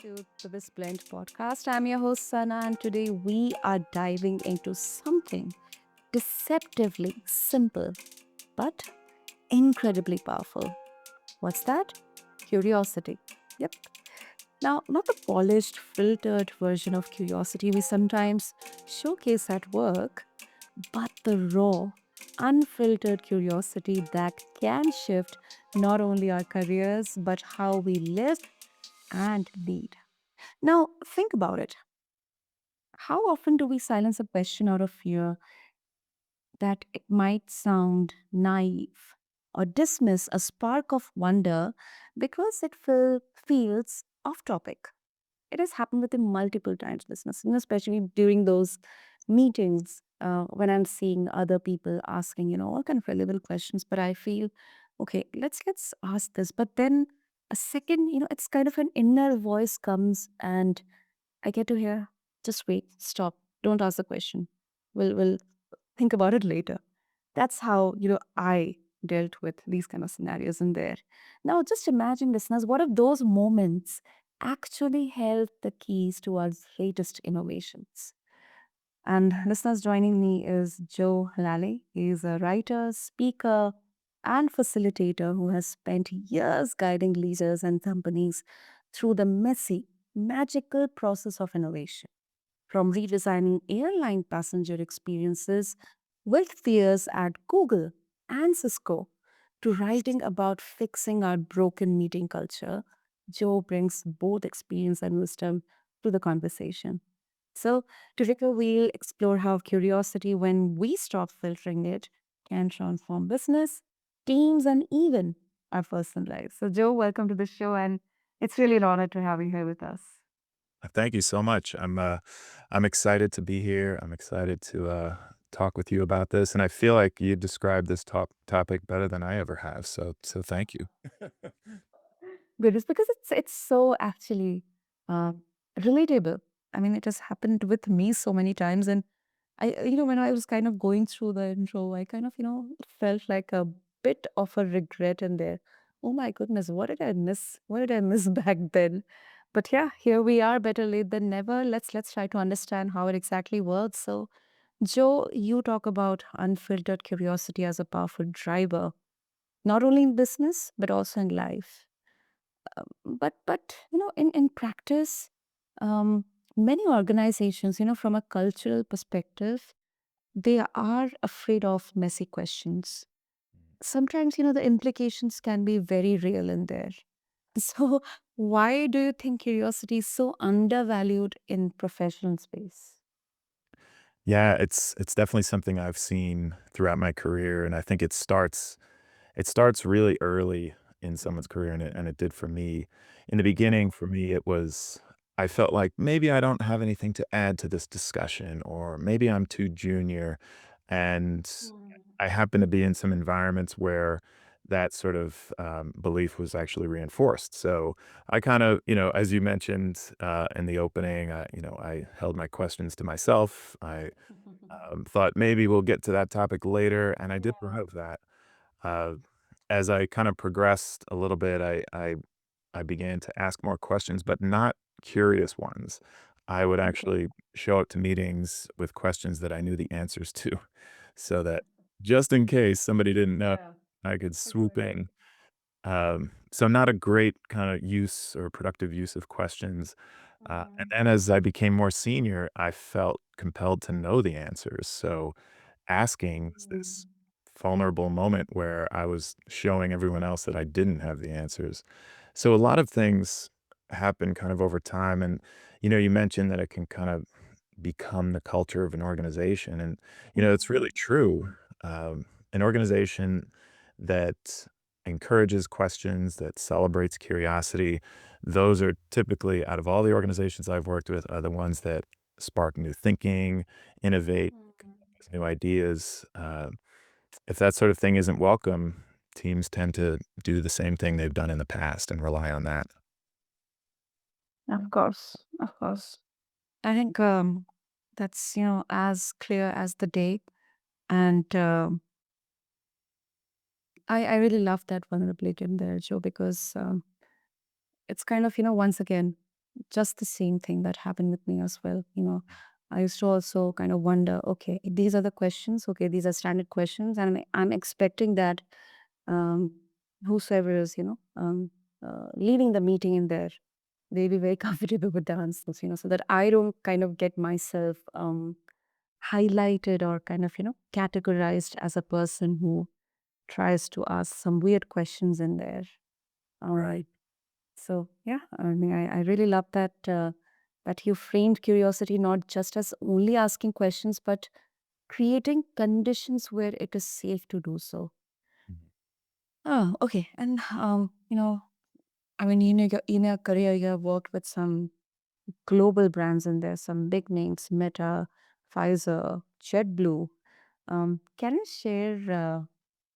to the BizBlend podcast. I'm your host, Sana, and today we are diving into something deceptively simple but incredibly powerful. What's that? Curiosity. Yep. Now, not the polished, filtered version of curiosity we sometimes showcase at work, but the raw, unfiltered curiosity that can shift not only our careers, but how we live and lead. Now, think about it. How often do we silence a question out of fear that it might sound naive or dismiss a spark of wonder because feels off topic? It has happened with me multiple times, listeners, especially during those meetings when I'm seeing other people asking, all kind of relevant questions. But I feel, okay, let's ask this. But then a second, it's kind of an inner voice comes and I get to hear, just wait, stop, don't ask the question. We'll think about it later. That's how, I dealt with these kind of scenarios in there. Now, just imagine, listeners, what if those moments actually held the keys to our latest innovations? And listeners, joining me is Joe Lalley. He's a writer, speaker, and facilitator who has spent years guiding leaders and companies through the messy, magical process of innovation. From redesigning airline passenger experiences with fears at Google and Cisco to writing about fixing our broken meeting culture, Joe brings both experience and wisdom to the conversation. So, together we'll explore how curiosity, when we stop filtering it, can transform business, teams, and even our personal lives. So, Joe, welcome to the show, and it's really an honor to have you here with us. Thank you so much. I'm excited to be here. I'm excited to talk with you about this, and I feel like you described this topic better than I ever have. So thank you. Good. It's because it's so actually uh, relatable. I mean, it has happened with me so many times, and when I was kind of going through the intro, I kind of, felt like a bit of a regret in there. Oh my goodness, what did I miss? What did I miss back then? But yeah, here we are, better late than never. Let's try to understand how it exactly works. So, Joe, you talk about unfiltered curiosity as a powerful driver, not only in business but also in life. But in practice, um, many organizations, from a cultural perspective, they are afraid of messy questions. Sometimes, the implications can be very real in there. So, why do you think curiosity is so undervalued in professional space? Yeah, it's definitely something I've seen throughout my career, and I think it starts really early in someone's career, and it did for me. In the beginning, for me, it was I felt like maybe I don't have anything to add to this discussion, or maybe I'm too junior, and I happen to be in some environments where that sort of belief was actually reinforced. So I kind of, as you mentioned in the opening, I held my questions to myself. I thought maybe we'll get to that topic later, and I did arrive at that. Uh, as I kind of progressed a little bit, I began to ask more questions, but not curious ones. I would Okay. actually show up to meetings with questions that I knew the answers to, so that just in case somebody didn't know, Yeah, I could swoop exactly. in. So not a great kind of use or productive use of questions. And Mhm. then as I became more senior, I felt compelled to know the answers. So asking was this Mm. vulnerable moment where I was showing everyone else that I didn't have the answers. So a lot of things happen kind of over time. And, you mentioned that it can kind of become the culture of an organization. And, it's really Mhm. true. An organization that encourages questions, that celebrates curiosity, those are typically, out of all the organizations I've worked with, are the ones that spark new thinking, innovate, Mhm. new ideas. If that sort of thing isn't welcome, teams tend to do the same thing they've done in the past and rely on that. Of course, of course. I think that's as clear as the day, and I really love that vulnerability in there, Joe, because it's kind of once again. just the same thing that happened with me as well. I used to also kind of wonder, okay, these are the questions. Okay, these are standard questions, and I'm expecting that um, whosoever is, leading the meeting in there, they be very comfortable with the answers, so that I don't kind of get myself highlighted or kind of, categorized as a person who tries to ask some weird questions in there. All right. So yeah, I mean, I really love that you framed curiosity not just as only asking questions, but creating conditions where it is safe to do so. Mhm. Oh, okay. And I mean, in your career, you have worked with some global brands in there, some big names, Meta, Pfizer, JetBlue. Can you share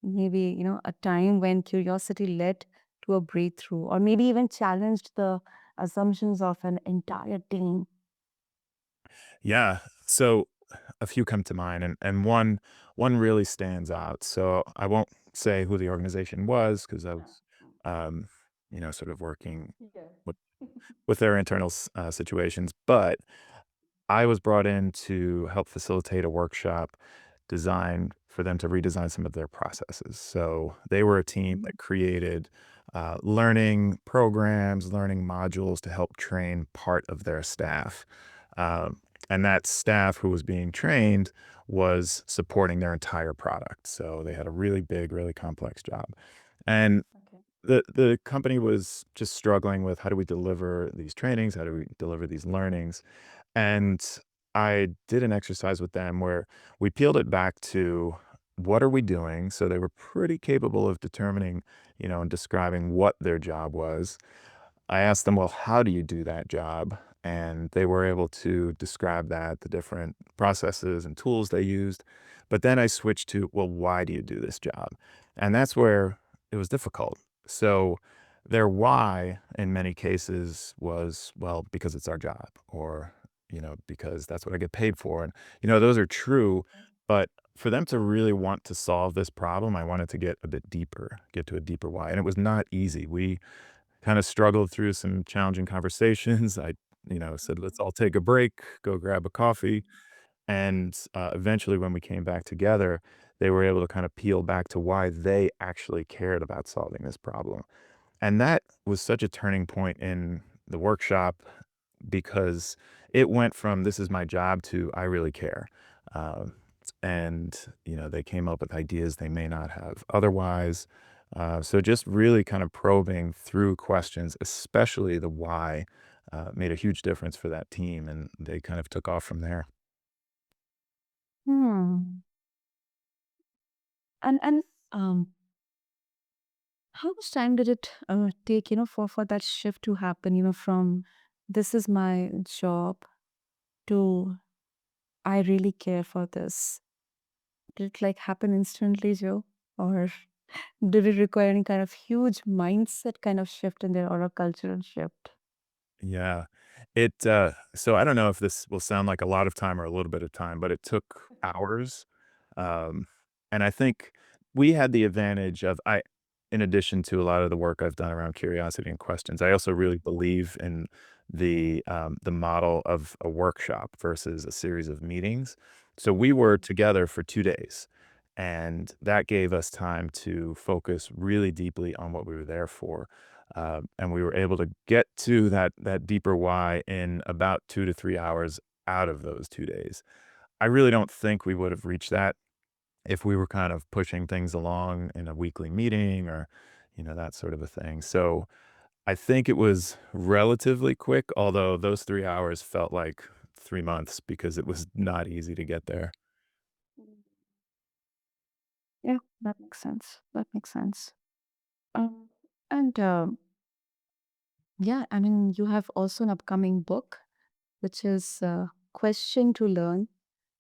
maybe a time when curiosity led to a breakthrough, or maybe even challenged the assumptions of an entire team? Yeah. So a few come to mind, and one really stands out. So I won't say who the organization was because I was, um, sort of working Yeah. with with their internal situations. But I was brought in to help facilitate a workshop designed for them to redesign some of their processes. So they were a team that created learning programs, learning modules to help train part of their staff. And that staff who was being trained was supporting their entire product. So they had a really big, really complex job. And Okay. the company was just struggling with how do we deliver these trainings? How do we deliver these learnings? And I did an exercise with them where we peeled it back to what are we doing? So they were pretty capable of determining, and describing what their job was. I asked them, well, how do you do that job? And they were able to describe that, the different processes and tools they used. But then I switched to, well, why do you do this job? And that's where it was difficult. So their why in many cases was, well, because it's our job, or, because that's what I get paid for. And, those are true. But for them to really want to solve this problem, I wanted to get a bit deeper, get to a deeper why. And it was not easy. We kinda struggled through some challenging conversations. I, said, "Let's all take a break, go grab a coffee," and, eventually, when we came back together, they were able to kinda peel back to why they actually cared about solving this problem, and that was such a turning point in the workshop because it went from, "This is my job," to, "I really care." Um, and, they came up with ideas they may not have otherwise. So just really kind of probing through questions, especially the why, made a huge difference for that team, and they kind of took off from there. Hmm. And how much time did it take, for that shift to happen, from this is my job to I really care for this? Did it like happen instantly, Joe? Or did it require any kind of huge mindset kind of shift in there or a cultural shift? Yeah. So I don't know if this will sound like a lot of time or a little bit of time, but it took hours. Um, and I think we had the advantage of in addition to a lot of the work I've done around curiosity and questions, I also really believe in the model of a workshop versus a series of meetings. So we were together for 2 days, and that gave us time to focus really deeply on what we were there for. And we were able to get to that deeper why in about 2 to 3 hours out of those 2 days. I really don't think we would have reached that if we were kind of pushing things along in a weekly meeting or, that sort of a thing. So I think it was relatively quick, although those 3 hours felt like 3 months because it was not easy to get there. Yeah, that makes sense. That makes sense. Um, and yeah, I mean, you have also an upcoming book, which is Question to Learn.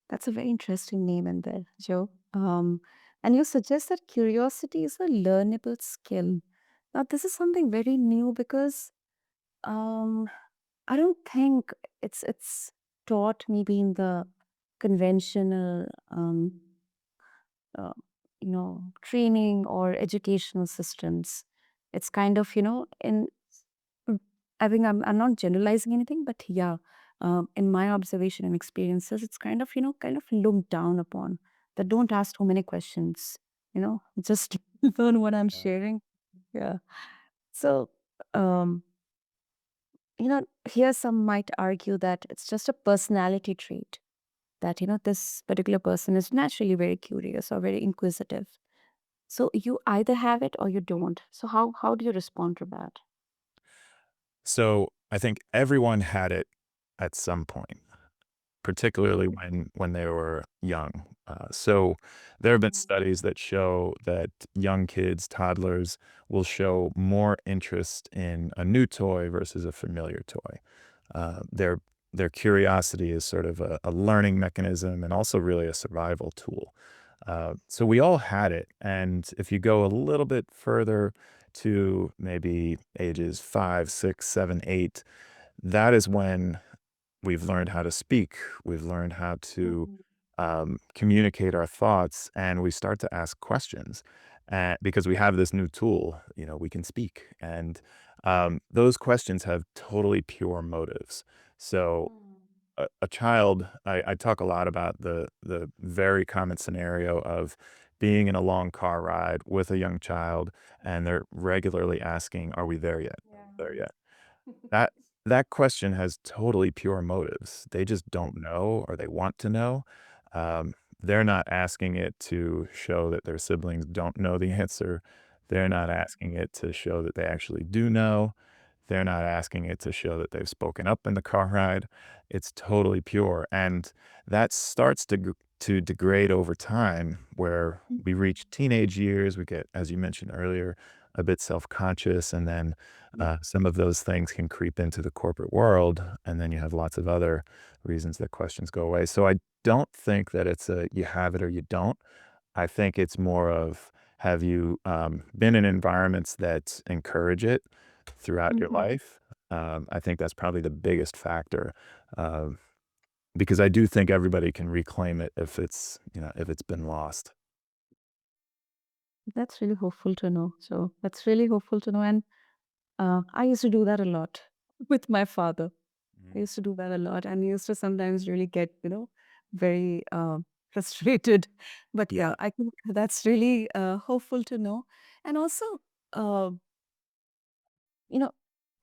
That's a very interesting name in there, Joe. And you suggest that curiosity is a learnable skill. Now, this is something very new because um, I don't think it's taught maybe in the conventional uh, training or educational systems. It's kind of, in I think I'm not generalizing anything, but yeah, in my observation and experiences, it's kind of, kind of looked down upon, that don't ask too many questions, just learn what I'm Yeah. sharing. Yeah. So, um, here some might argue that it's just a personality trait, that, this particular person is naturally very curious or very inquisitive. So you either have it or you don't. So how do you respond to that? So I think everyone had it at some point, particularly when they were young. So there have been Mhm. studies that show that young kids, toddlers, will show more interest in a new toy versus a familiar toy. Their curiosity is sort of a learning mechanism and also really a survival tool. So we all had it, and if you go a little bit further to maybe ages 5, 6, 7, 8, that is when we've learned how to speak. We've learned how to Mhm. communicate our thoughts, and we start to ask questions because we have this new tool. We can speak, and those questions have totally pure motives. So a child, I talk a lot about the very common scenario of being in a long car ride with a young child, and they're regularly asking, "Are we there yet? Are Yeah. we there yet?" That that question has totally pure motives. They just don't know or they want to know. They're not asking it to show that their siblings don't know the answer. They're not asking it to show that they actually do know. They're not asking it to show that they've spoken up in the car ride. It's totally pure, and that starts to degrade over time where we Mhm. reach teenage years, we get, as you mentioned earlier, a bit self-conscious, and then, Yeah. some of those things can creep into the corporate world, and then you have lots of other reasons that questions go away. So I don't think that it's a you have it or you don't. I think it's more of have you, been in environments that encourage it throughout your Mhm. life? I think that's probably the biggest factor, um, because I do think everybody can reclaim it if it's been lost. That's really hopeful to know. So that's really hopeful to know. And I used to do that a lot with my father. I Mhm. used to do that a lot, and he used to sometimes really get, very frustrated. But Yeah, yeah, I think that's really hopeful to know. And also, uh, you know,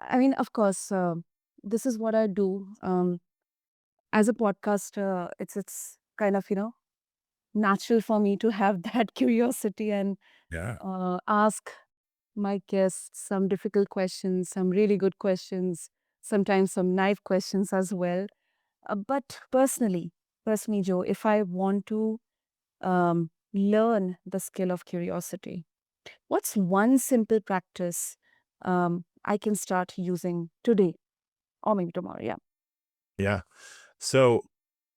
I mean, of course, this is what I do as a podcaster. It's kind of, natural for me to have that curiosity and yeah. ask my guests some difficult questions, some really good questions, sometimes some naive questions as well. But personally, Joe, if I want to learn the skill of curiosity, what's one simple practice I can start using today or maybe tomorrow? Yeah. Yeah. So,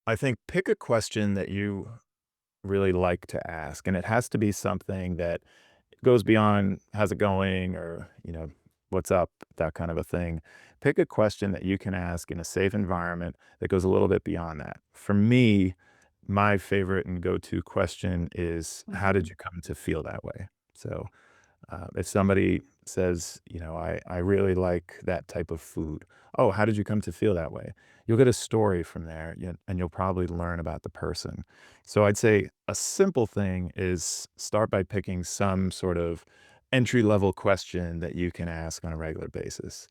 I think pick a question that you really like to ask, and it has to be something that goes beyond "How's it going?" or, "What's up?" That kind of a thing. Pick a question that you can ask in a safe environment that goes a little bit beyond that. For me, my favorite and go-to question is, "How did Mhm. you come to feel that way?" So, if somebody says, I really like that type of food. Oh, how did you come to feel that way? You'll get a story from there, and you'll probably learn about the person. So I'd say a simple thing is start by picking some sort of entry level question that you can ask on a regular basis.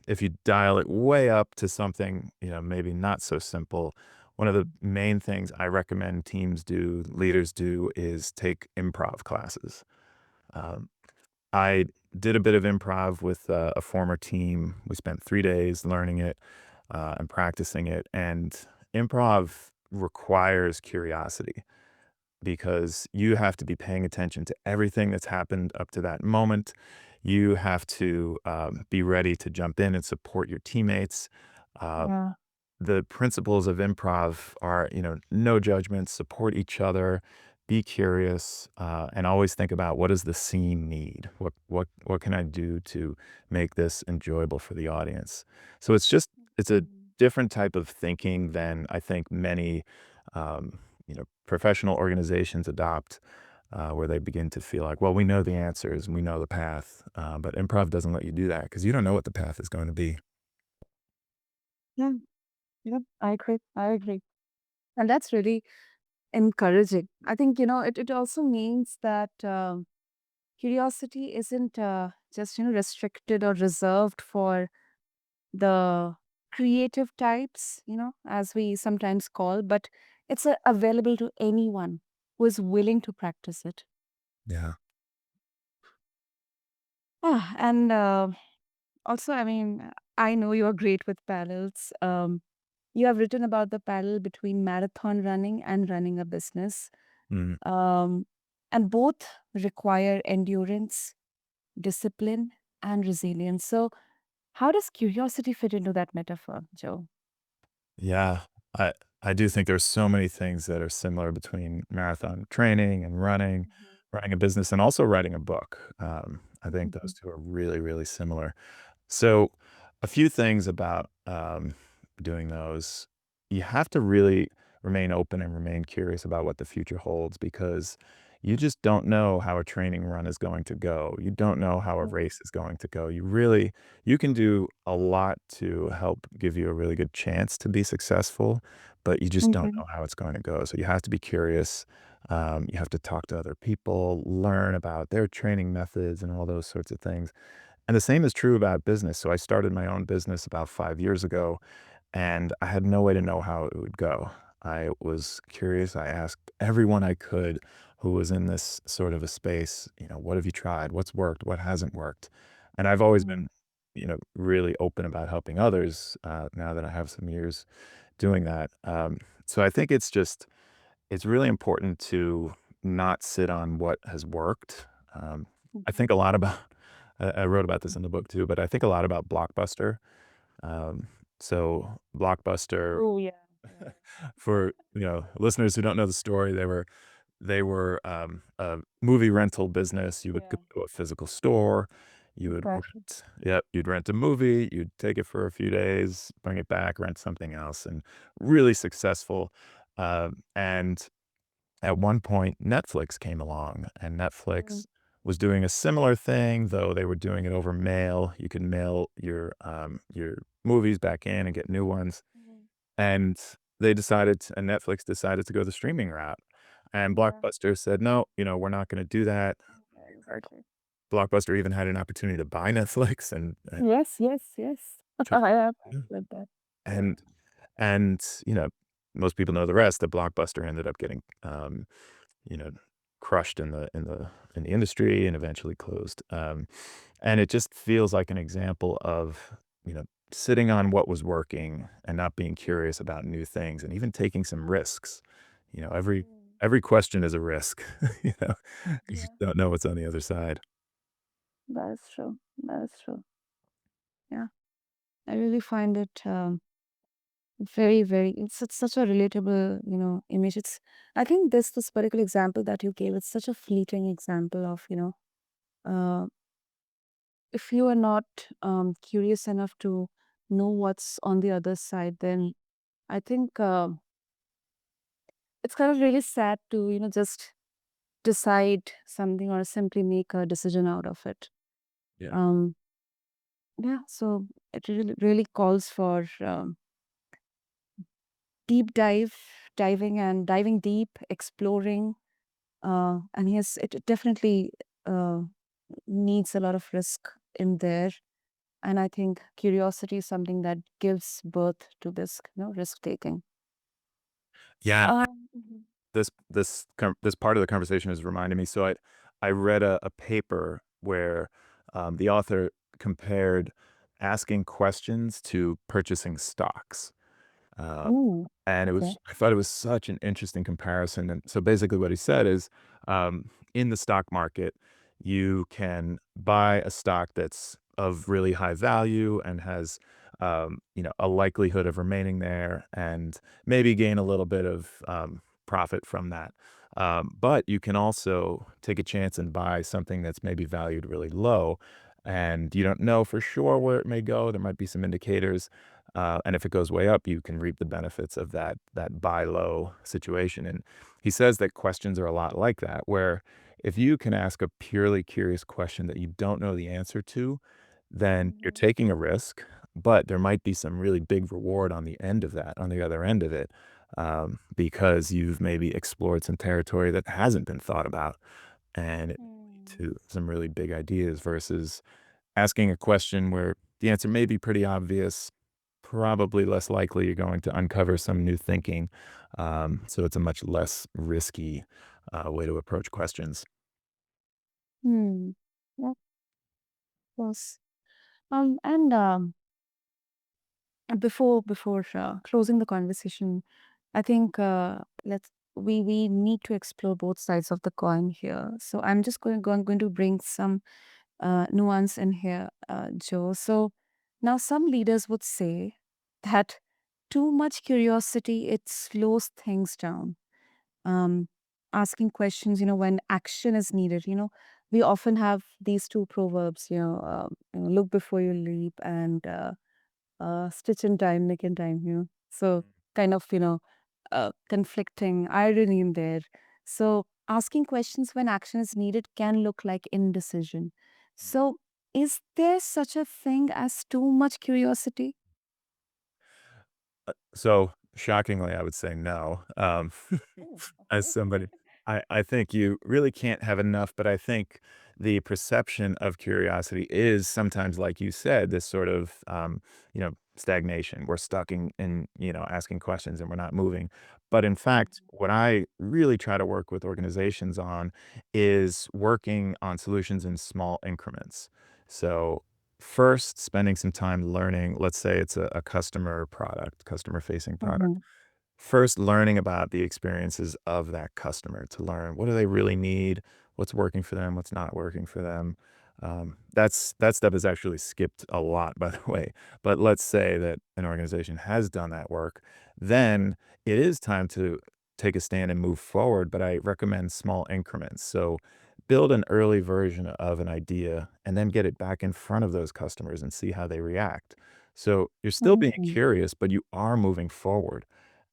If you dial it way up to something, maybe not so simple, one of the main things I recommend teams do, leaders do, is take improv classes. Um, I did a bit of improv with a former team. We spent 3 days learning it, and practicing it, and improv requires curiosity because you have to be paying attention to everything that's happened up to that moment. You have to, be ready to jump in and support your teammates. Uh, Yeah. the principles of improv are, no judgment, support each other, be curious, and always think about what does the scene need? What can I do to make this enjoyable for the audience? So it's a Mhm. different type of thinking than I think many professional organizations adopt. where they begin to feel like, well, we know the answers and we know the path, but improv doesn't let you do that because you don't know what the path is going to be. Yeah, yeah, I agree. I agree. And that's really encouraging. I think, it also means that curiosity isn't just, restricted or reserved for the creative types, as we sometimes call, but it's available to anyone who is willing to practice it. Yeah. And also, I mean, I know you're great with parallels. You have written about the parallel between marathon running and running a business. Mm. Um, and both require endurance, discipline, and resilience. So, how does curiosity fit into that metaphor, Joe? Yeah, I I do think there's so many things that are similar between marathon training and running, Mhm, running a business, and also writing a book. I think those mhm, 2 are really, really similar. So, a few things about, doing those. You have to really remain open and remain curious about what the future holds because you just don't know how a training run is going to go. You don't know how a race is going to go. You can do a lot to help give you a really good chance to be successful, but you just don't mhm, know how it's going to go. So you have to be curious. You have to talk to other people, learn about their training methods and all those sorts of things. And the same is true about business. So I started my own business about 5 years ago, and I had no way to know how it would go. I was curious. I asked everyone I could who was in this sort of a space, "What have you tried? What's worked? What hasn't worked?" And I've always mhm, been, really open about helping others, now that I have some years doing that. So I think it's really important to not sit on what has worked. I mhm. think a lot about I wrote about this in the book too, but I think a lot about Blockbuster. Um, so Blockbuster, Oh, yeah, yeah. for, listeners who don't know the story, they were, a movie rental business. You would go Yeah, to a physical store, you would exactly. rent yep, you'd rent a movie, you'd take it for a few days, bring it back, rent something else, and really successful. And at one point, Netflix came along, and Mhm, Netflix was doing a similar thing, though they were doing it over mail. You could mail your movies back in and get new ones, mhm. and Netflix decided to go the streaming route, and Yeah, Blockbuster said, "No, we're not gonna do that." yeah, exactly. Blockbuster even had an opportunity to buy Netflix and Yes, yes, yes. took I have yeah, lived that. Yeah. and and, most people know the rest, that Blockbuster ended up getting, you know, crushed in the industry and eventually closed. And it just feels like an example of, sitting on what was working and not being curious about new things and even taking some risks. You know, every Mm. every question is a risk, because you Yeah, don't know what's on the other side. that is true. That is true. Yeah, I really find it very, very. It's such a relatable, image. I think this particular example that you gave, it's such a fleeting example of, uh, if you are not curious enough to know what's on the other side, then I think it's kind of really sad to, just decide something or simply make a decision out of it. Yeah. Um, yeah, so it really calls for deep diving and diving deep, exploring. And yes, it definitely uh, needs a lot of risk in there. And I think curiosity is something that gives birth to this, risk taking. Yeah. Mhm. This part of the conversation has reminded me. So I read a paper where, the author compared asking questions to purchasing stocks. Uh, Ooh, and okay. I thought it was such an interesting comparison. And so basically what he said is, in the stock market, you can buy a stock that's of really high value and has, a likelihood of remaining there and maybe gain a little bit of, profit from that. But you can also take a chance and buy something that's maybe valued really low, and you don't know for sure where it may go. There might be some indicators, And if it goes way up, you can reap the benefits of that buy low situation. And he says that questions are a lot like that, where if you can ask a purely curious question that you don't know the answer to, then you're Mhm. taking a risk, but there might be some really big reward on the end of that, on the other end of it, because you've maybe explored some territory that hasn't been thought about, and it Mm. to some really big ideas versus asking a question where the answer may be pretty obvious, probably less likely you're going to uncover some new thinking. So it's a much less risky way to approach questions. Hmm. Yeah, of course. And before closing the conversation, I think we need to explore both sides of the coin here. So I'm just going to bring some nuance in here, Joe. So now some leaders would say that too much curiosity it slows things down. Um, Asking questions, when action is needed. We often have these two proverbs. Look before you leap and stitch in time, nick in time. So kind of conflicting irony in there. So, asking questions when action is needed can look like indecision. So, is there such a thing as too much curiosity? So, shockingly, I would say no. Oh, As okay. somebody I think you really can't have enough, but I think the perception of curiosity is sometimes, like you said, this sort of, stagnation. We're stuck in asking questions and we're not moving. But in fact, what I really try to work with organizations on is working on solutions in small increments. So first, spending some time learning, let's say it's a customer product, customer facing product. Mhm, First, learning about the experiences of that customer to learn what do they really need, what's working for them, what's not working for them. That stuff is actually skipped a lot, by the way. But let's say that an organization has done that work, then it is time to take a stand and move forward. But I recommend small increments. So build an early version of an idea and then get it back in front of those customers and see how they react. So you're still being mhm. curious, but you are moving forward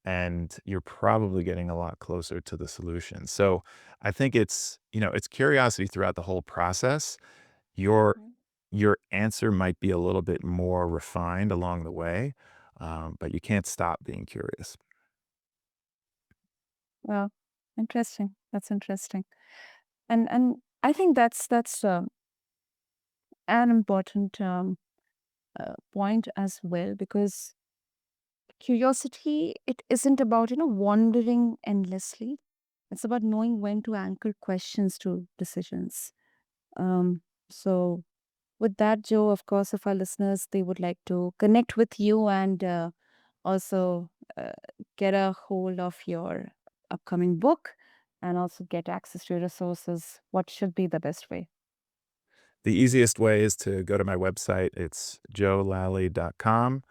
and you're probably getting a lot closer to the solution. So I think it's curiosity throughout the whole process. Your Mhm. your answer might be a little bit more refined along the way, but you can't stop being curious. Well, interesting. That's interesting. And I think that's an important point as well because curiosity it isn't about wandering endlessly. It's about knowing when to anchor questions to decisions. So with that, Joe, of course, if our listeners they would like to connect with you and also uh, get a hold of your upcoming book and also get access to your resources, what should be the best way? The easiest way is to go to my website. It's joelalley.com.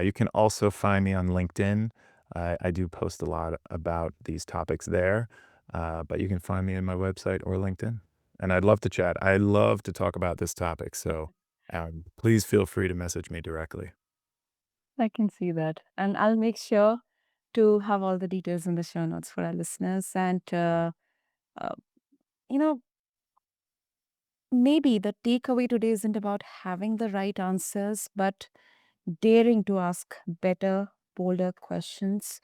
You can also find me on LinkedIn. I do post a lot about these topics there, but you can find me on my website or LinkedIn. And I'd love to chat. I love to talk about this topic. So please feel free to message me directly. I can see that. And I'll make sure to have all the details in the show notes for our listeners. And, uh, you know, maybe the takeaway today isn't about having the right answers, but daring to ask better, bolder questions,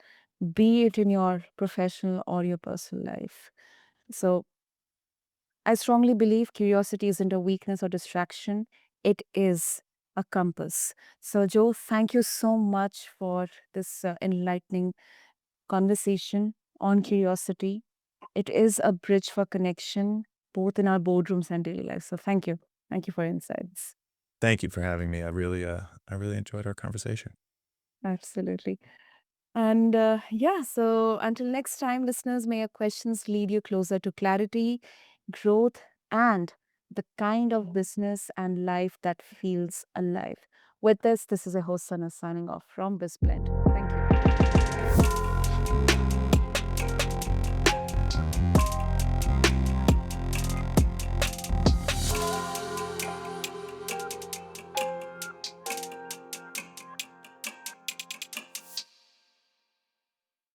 be it in your professional or your personal life. So, I strongly believe curiosity isn't a weakness or distraction, it is a compass. So, Joe, thank you so much for this enlightening conversation on curiosity. It is a bridge for connection, both in our boardrooms and daily life. So, thank you. Thank you for your insights. Thank you for having me. I really enjoyed our conversation. Absolutely. And yeah, so until next time, listeners, may your questions lead you closer to clarity, growth, and the kind of business and life that feels alive. With this is a host, Sana, signing off from BizBlend. Thank you.